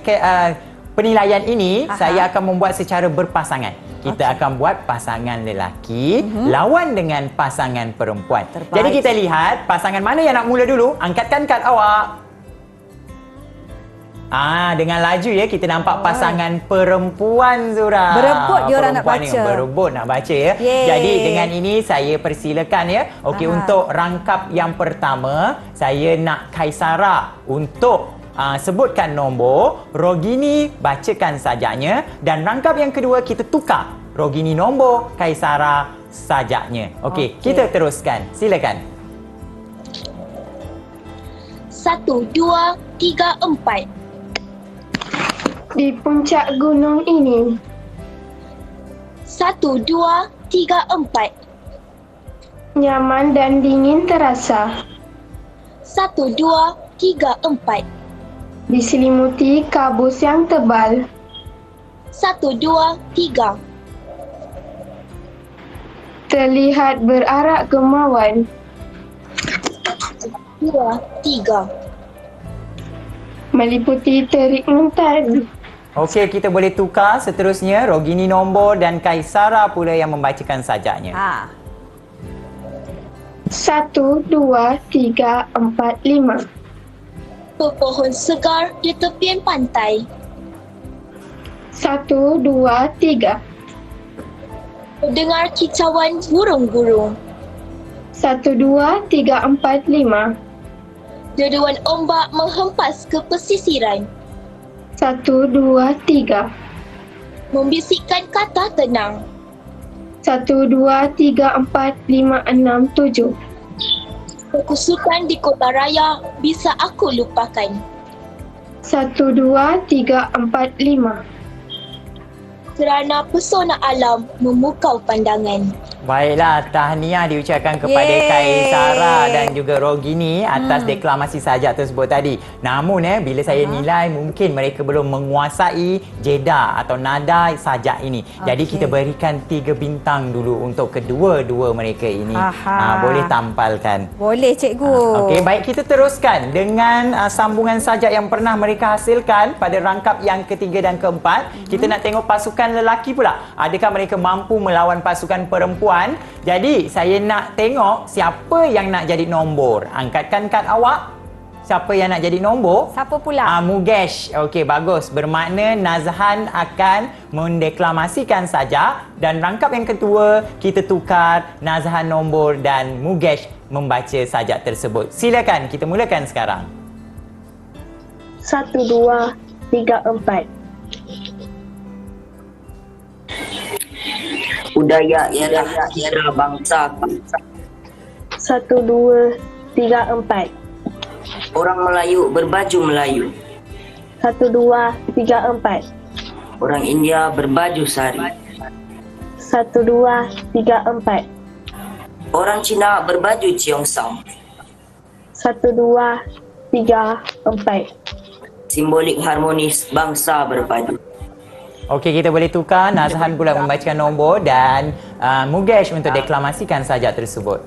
penilaian ini, saya akan membuat secara berpasangan. Kita akan buat pasangan lelaki lawan dengan pasangan perempuan. Terbaik. Jadi kita lihat pasangan mana yang nak mula dulu. Angkatkan kad awak. Dengan laju kita nampak pasangan perempuan Zura. Berebut diorang nak Perempuan ni baca. berebut nak baca ya. Yeay. Jadi dengan ini saya persilakan ya. Okey, untuk rangkap yang pertama, saya nak Kaisara untuk sebutkan nombor, Rogini bacakan sajaknya, dan rangkap yang kedua kita tukar. Rogini nombor, Kaisara sajaknya. Okey, kita teruskan. Silakan. 1, 2, 3, 4. Di puncak gunung ini, 1, 2, 3, 4. nyaman dan dingin terasa. 1, 2, 3, 4. Diselimuti kabus yang tebal. 1, 2, 3. Terlihat berarak kemauan. 2, 3. Meliputi terik mentari. Okey, kita boleh tukar seterusnya. Rogini nombor dan Kaisara pula yang membacakan sajaknya. 1, 2, 3, 4, 5. Pepohon segar di tepian pantai. 1, 2, 3. Mendengar kicauan burung-burung. 1, 2, 3, 4, 5. Deruan ombak menghempas ke pesisiran. 1, 2, 3. Membisikkan kata tenang. 1, 2, 3, 4, 5, 6, 7. Kekusukan di kota raya bisa aku lupakan. 1, 2, 3, 4, 5. Kerana pesona alam memukau pandangan. Baiklah, tahniah diucapkan kepada Yeay. Kaisara dan juga Rogini atas deklamasi sajak tersebut tadi. Namun bila saya nilai mungkin mereka belum menguasai jeda atau nada sajak ini. Jadi kita berikan 3 bintang dulu untuk kedua-dua mereka ini. Boleh tampalkan. Boleh, cikgu. Okey, baik, kita teruskan dengan sambungan sajak yang pernah mereka hasilkan pada rangkap yang ketiga dan keempat. Kita nak tengok pasukan lelaki pula. Adakah mereka mampu melawan pasukan perempuan? Jadi, saya nak tengok siapa yang nak jadi nombor. Angkatkan kad awak. Siapa yang nak jadi nombor? Siapa pula? Mugesh. Okey, bagus. Bermakna Nazhan akan mendeklamasikan sajak, dan rangkap yang kedua kita tukar, Nazhan nombor dan Mugesh membaca sajak tersebut. Silakan, kita mulakan sekarang. 1, 2, 3, 4. Budaya ialah tiara bangsa. 1, 2, 3, 4. Orang Melayu berbaju Melayu. 1, 2, 3, 4. Orang India berbaju sari. 1, 2, 3, 4. Orang Cina berbaju Cheongsam. 1, 2, 3, 4. Simbolik harmonis bangsa berpadu. Okey, kita boleh tukar. Nazhan pula membacakan nombor dan Mugesh untuk deklamasikan sajak tersebut.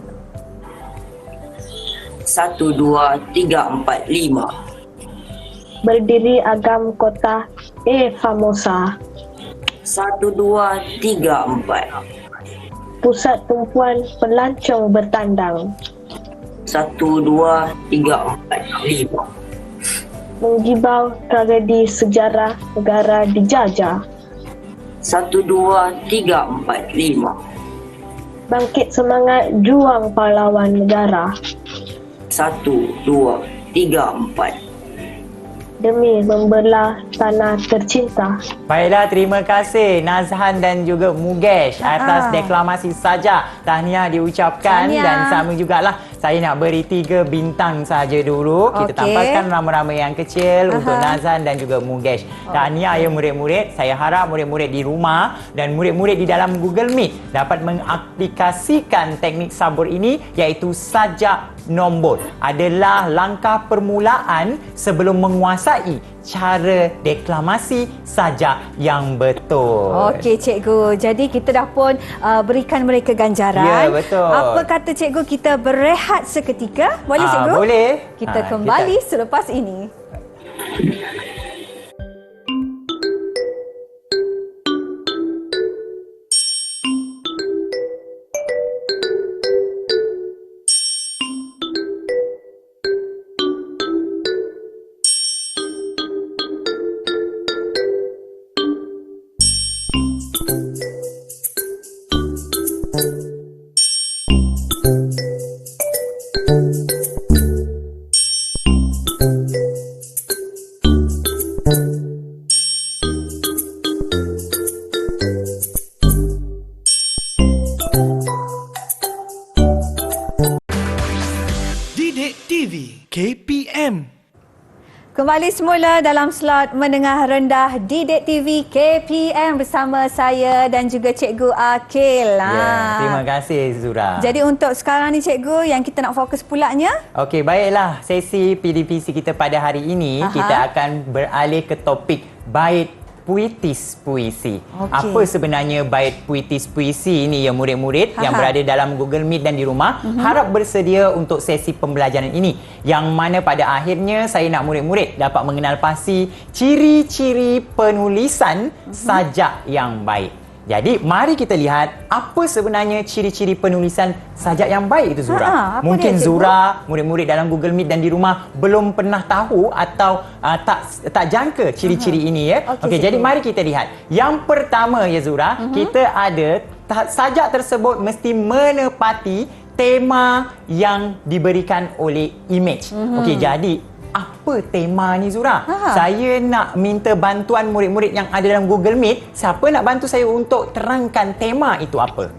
1, 2, 3, 4, 5. Berdiri agam kota Famosa. 1, 2, 3, 4. Pusat tumpuan pelancong bertandang. 1, 2, 3, 4, 5. Menggibau tragedi sejarah negara dijajah. 1, 2, 3, 4, 5. Bangkit semangat juang pahlawan negara. 1, 2, 3, 4. Demi membelah tanah tercinta. Baiklah, terima kasih Nazhan dan juga Mugesh atas deklamasi sajak. Tahniah diucapkan Tahniah. dan sama jugalah saya nak beri 3 bintang saja dulu. Kita Okey. tampalkan rama-rama yang kecil untuk Nazan dan juga Mugesh. Tahniah ya murid-murid. Saya harap murid-murid di rumah dan murid-murid di dalam Google Meet dapat mengaplikasikan teknik sabur ini, iaitu sajak nombor adalah langkah permulaan sebelum menguasai cara deklamasi sajak yang betul. Okey cikgu, jadi kita dah pun berikan mereka ganjaran. Ya, betul. Apa kata cikgu kita berehat seketika? Boleh cikgu? Boleh. Kita kembali selepas ini. Didik TV KPM. Kembali semula dalam slot menengah rendah Didik TV KPM bersama saya dan juga Cikgu Akil. Ya, terima kasih Zura. Jadi untuk sekarang ni cikgu, yang kita nak fokus pulanya. Okey, baiklah. Sesi PDPC kita pada hari ini, kita akan beralih ke topik bait puitis puisi. Okey. Apa sebenarnya bait puitis puisi ini ya murid-murid yang berada dalam Google Meet dan di rumah? Harap bersedia untuk sesi pembelajaran ini, yang mana pada akhirnya saya nak murid-murid dapat mengenal pasti ciri-ciri penulisan sajak yang baik. Jadi, mari kita lihat apa sebenarnya ciri-ciri penulisan sajak yang baik itu Zura. Apa Mungkin dia, cikgu? Zura, murid-murid dalam Google Meet dan di rumah belum pernah tahu atau tak jangka ciri-ciri ini ya. Okey, jadi mari kita lihat. Yang pertama ya Zura, kita ada sajak tersebut mesti menepati tema yang diberikan oleh image. Okey, jadi apa tema ni Zura? Saya nak minta bantuan murid-murid yang ada dalam Google Meet. Siapa nak bantu saya untuk terangkan tema itu apa?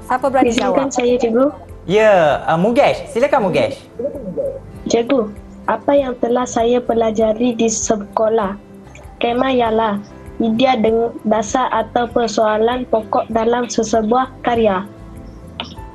Siapa berani Izinkan jawab? saya, Cikgu. Ya, Mugesh. Silakan Mugesh. Cikgu, apa yang telah saya pelajari di sekolah? Tema ialah idea dasar atau persoalan pokok dalam sesebuah karya.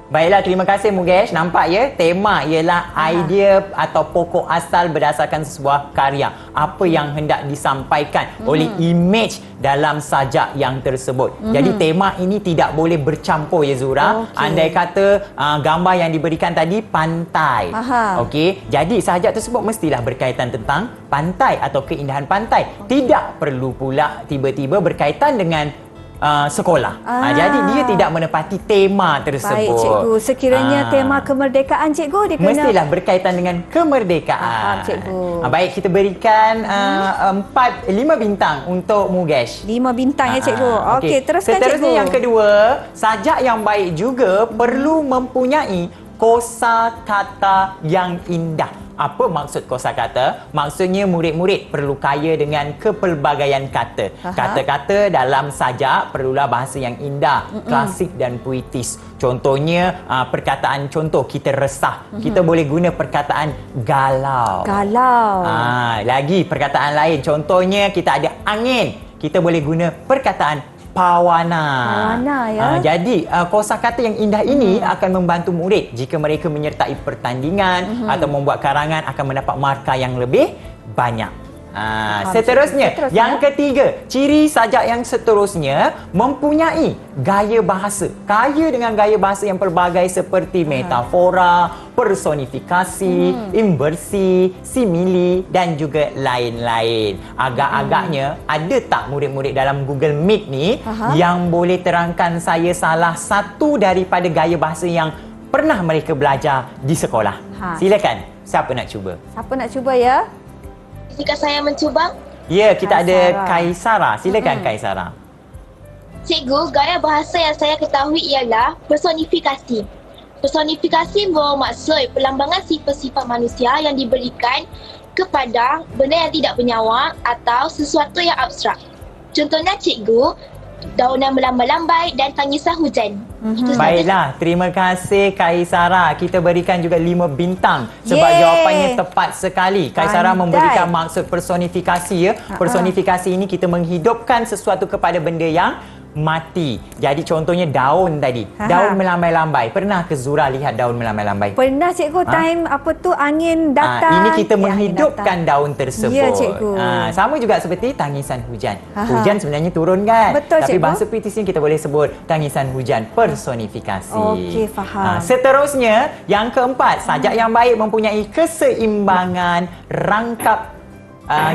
Baiklah, terima kasih Mugesh. Nampak ya, tema ialah idea atau pokok asal berdasarkan sebuah karya. Apa yang hendak disampaikan oleh image dalam sajak yang tersebut. Jadi tema ini tidak boleh bercampur ya Zura. Andai kata gambar yang diberikan tadi pantai. Okey, jadi sajak tersebut mestilah berkaitan tentang pantai atau keindahan pantai. Tidak perlu pula tiba-tiba berkaitan dengan sekolah. Jadi dia tidak menepati tema tersebut. Baik cikgu, sekiranya tema kemerdekaan cikgu dia kena mestilah berkaitan dengan kemerdekaan. Cikgu. Baik, kita berikan 5 bintang untuk Mugesh. 5 bintang ya cikgu. Okey, teruskan Seterusnya cikgu. yang kedua, sajak yang baik juga perlu mempunyai kosakata yang indah. Apa maksud kosakata? Maksudnya murid-murid perlu kaya dengan kepelbagaian kata. Kata-kata dalam sajak perlulah bahasa yang indah, klasik dan puitis. Contohnya, perkataan contoh, kita resah. Kita boleh guna perkataan galau. Lagi perkataan lain. Contohnya, kita ada angin. Kita boleh guna perkataan pawana ya. Jadi kosakata yang indah ini akan membantu murid jika mereka menyertai pertandingan atau membuat karangan, akan mendapat markah yang lebih banyak. Seterusnya, yang ketiga, ciri sajak yang seterusnya mempunyai gaya bahasa. Kaya dengan gaya bahasa yang pelbagai seperti metafora, personifikasi, inversi, simili dan juga lain-lain. Agak-agaknya ada tak murid-murid dalam Google Meet ni yang boleh terangkan saya salah satu daripada gaya bahasa yang pernah mereka belajar di sekolah? Silakan. Siapa nak cuba? Siapa nak cuba ya? Jika saya mencuba, Ya, kita ada Kaisara. Silakan Kaisara. cikgu, gaya bahasa yang saya ketahui ialah personifikasi. Personifikasi membawa maksud perlambangan sifat-sifat manusia yang diberikan kepada benda yang tidak bernyawa atau sesuatu yang abstrak. Contohnya cikgu, Daunan melambai-lambai dan tangisan hujan. Itu sahaja. Baiklah, terima kasih Kaisara. Kita berikan juga 5 bintang sebab Yeay. jawapannya tepat sekali. Kaisara Pandai. memberikan maksud personifikasi ya. Personifikasi ini kita menghidupkan sesuatu kepada benda yang mati. Jadi contohnya daun tadi. Daun melambai-lambai. Pernah ke Zura lihat daun melambai-lambai? Pernah cikgu time apa tu angin datang. Ini kita angin menghidupkan datang. daun tersebut. Ya, cikgu. Sama juga seperti tangisan hujan. Hujan sebenarnya turun kan? Betul, Tapi cikgu. bahasa PTC kita boleh sebut tangisan hujan personifikasi. Okey, faham. Seterusnya, yang keempat, sajak yang baik mempunyai keseimbangan rangkap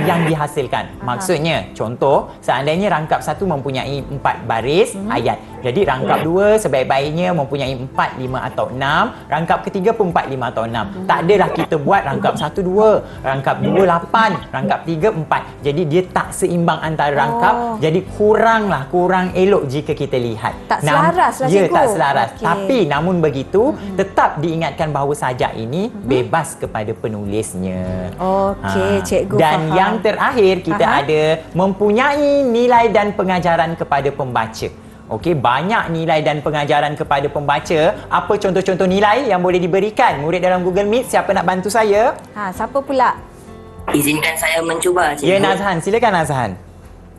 yang dihasilkan. Maksudnya, contoh, seandainya rangkap satu mempunyai 4 baris ayat. Jadi rangkap 2 sebaik-baiknya mempunyai 4, 5 atau 6. Rangkap ketiga pun 4, 5 atau 6. Tak adalah kita buat rangkap 1, 2. Rangkap 2, 8. Rangkap 3, 4. Jadi dia tak seimbang antara rangkap. Jadi kurang elok jika kita lihat. Tak selaras lah, Ya, cikgu. tak selaras. Okey. Tapi namun begitu, tetap diingatkan bahawa sajak ini bebas kepada penulisnya. Okey, cikgu Dan faham. yang terakhir kita ada mempunyai nilai dan pengajaran kepada pembaca. Okey, banyak nilai dan pengajaran kepada pembaca. Apa contoh-contoh nilai yang boleh diberikan? Murid dalam Google Meet, siapa nak bantu saya? Siapa pula? Izinkan saya mencuba, cikgu. Ya, Nazhan. Silakan Nazhan.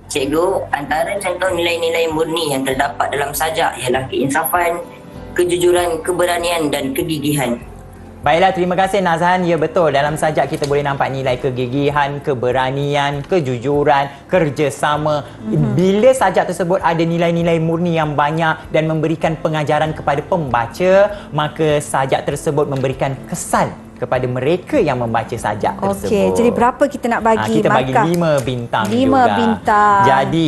Cikgu, antara contoh nilai-nilai murni yang terdapat dalam sajak ialah keinsafan, kejujuran, keberanian dan kegigihan. Baiklah, terima kasih Nazhan. Ya, betul. Dalam sajak kita boleh nampak nilai kegigihan, keberanian, kejujuran, kerjasama. Bila sajak tersebut ada nilai-nilai murni yang banyak dan memberikan pengajaran kepada pembaca, maka sajak tersebut memberikan kesan kepada mereka yang membaca sajak tersebut. Okey, jadi berapa kita nak bagi Kita bagi markah? 5 bintang 5 juga. bintang. Jadi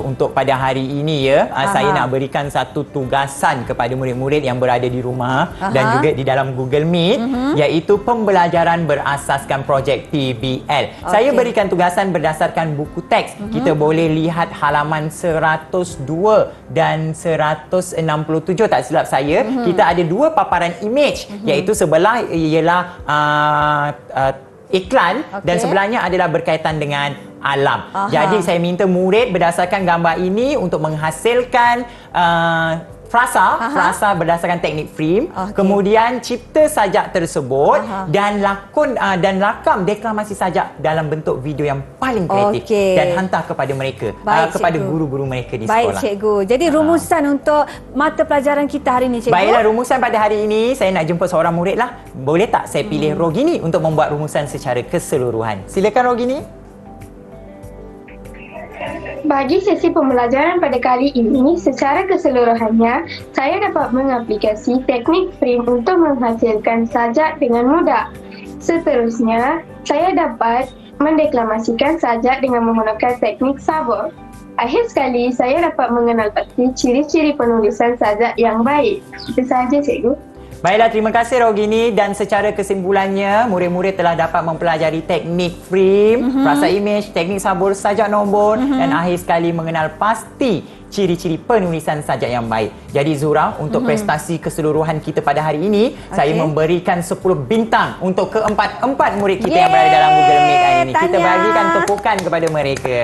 untuk pada hari ini ya, saya nak berikan satu tugasan kepada murid-murid yang berada di rumah dan juga di dalam Google Meet, iaitu pembelajaran berasaskan projek PBL. Saya berikan tugasan berdasarkan buku teks. Kita boleh lihat halaman 102 dan 167 tak silap saya. Kita ada 2 paparan image, iaitu sebelah ialah iklan dan sebelahnya adalah berkaitan dengan alam. Jadi saya minta murid berdasarkan gambar ini untuk menghasilkan frasa berdasarkan teknik frame, kemudian cipta sajak tersebut dan lakon dan rakam deklamasi sajak dalam bentuk video yang paling kreatif dan hantar kepada mereka, kepada guru-guru mereka di sekolah. Baik, cikgu. Jadi rumusan untuk mata pelajaran kita hari ini, cikgu. Baiklah, rumusan pada hari ini saya nak jemput seorang murid lah. Boleh tak saya pilih Rogini untuk membuat rumusan secara keseluruhan? Silakan Rogini. Bagi sesi pembelajaran pada kali ini, secara keseluruhannya, saya dapat mengaplikasi teknik frame untuk menghasilkan sajak dengan mudah. Seterusnya, saya dapat mendeklamasikan sajak dengan menggunakan teknik sabor. Akhir sekali, saya dapat mengenal pasti ciri-ciri penulisan sajak yang baik. Itu sahaja, cikgu. Baiklah, terima kasih Rogini, dan secara kesimpulannya murid-murid telah dapat mempelajari teknik frame, frasa image, teknik sabur, sajak nombor dan akhir sekali mengenal pasti ciri-ciri penulisan sajak yang baik. Jadi Zura, untuk prestasi keseluruhan kita pada hari ini, saya memberikan 10 bintang untuk keempat-empat murid kita yang berada dalam Google Meet hari ini. Kita bagikan tepukan kepada mereka.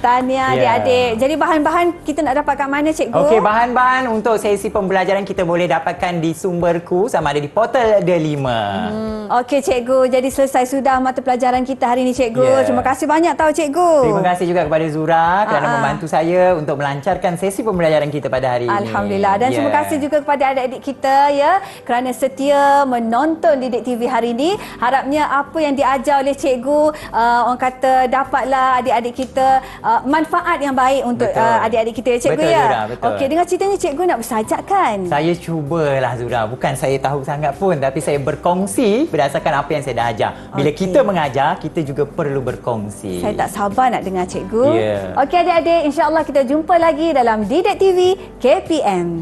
Tahniah adik-adik. Jadi bahan-bahan kita nak dapat kat mana, cikgu? Okey, bahan-bahan untuk sesi pembelajaran kita boleh dapatkan di sumberku sama ada di portal Delima. Okey, cikgu. Jadi selesai sudah mata pelajaran kita hari ini, cikgu. Terima kasih banyak tahu, cikgu. Terima kasih juga kepada Zura kerana membantu saya untuk melancarkan sesi pembelajaran kita pada hari ini. Alhamdulillah. Dan terima kasih juga kepada adik-adik kita ya kerana setia menonton Didik TV hari ini. Harapnya apa yang diajar oleh cikgu, orang kata dapatlah adik-adik kita manfaat yang baik untuk adik-adik kita ya, cikgu. Betul, ya. Zura, betul. Okey, dengar ceritanya cikgu nak bersajak kan? Saya cubalah Zura. Bukan saya tahu sangat pun, tapi saya berkongsi berdasarkan apa yang saya dah ajar. Bila kita mengajar, kita juga perlu berkongsi. Saya tak sabar nak dengar cikgu. Ya. Okey adik-adik, insya-Allah kita jumpa lagi dalam Didik TV KPM.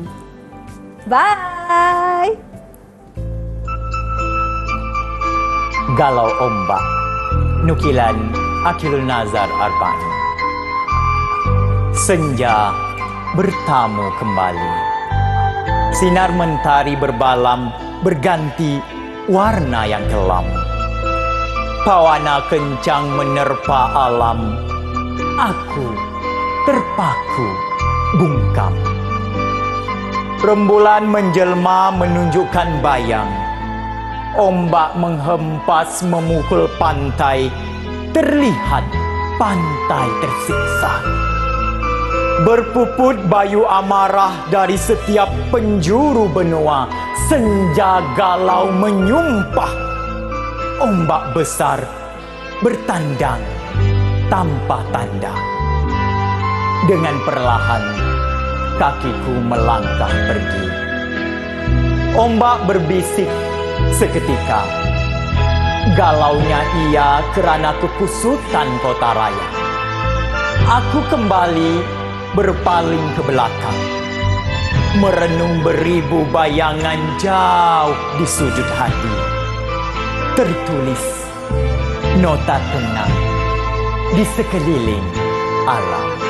Bye. Galau Ombak, nukilan Akilul Nazar Arbani. Senja bertamu kembali. Sinar mentari berbalam berganti warna yang kelam. Pawana kencang menerpa alam. Aku terpaku bungkam. Rembulan menjelma menunjukkan bayang. Ombak menghempas memukul pantai. Terlihat pantai tersiksa. Berpuput bayu amarah dari setiap penjuru benua. Senja galau menyumpah. Ombak besar bertandang tanpa tanda. Dengan perlahan kakiku melangkah pergi. Ombak berbisik seketika. Galaunya ia kerana kekusutan kota raya. Aku kembali berpaling ke belakang. Merenung beribu bayangan jauh di sudut hati. Tertulis nota tenang di sekeliling alam.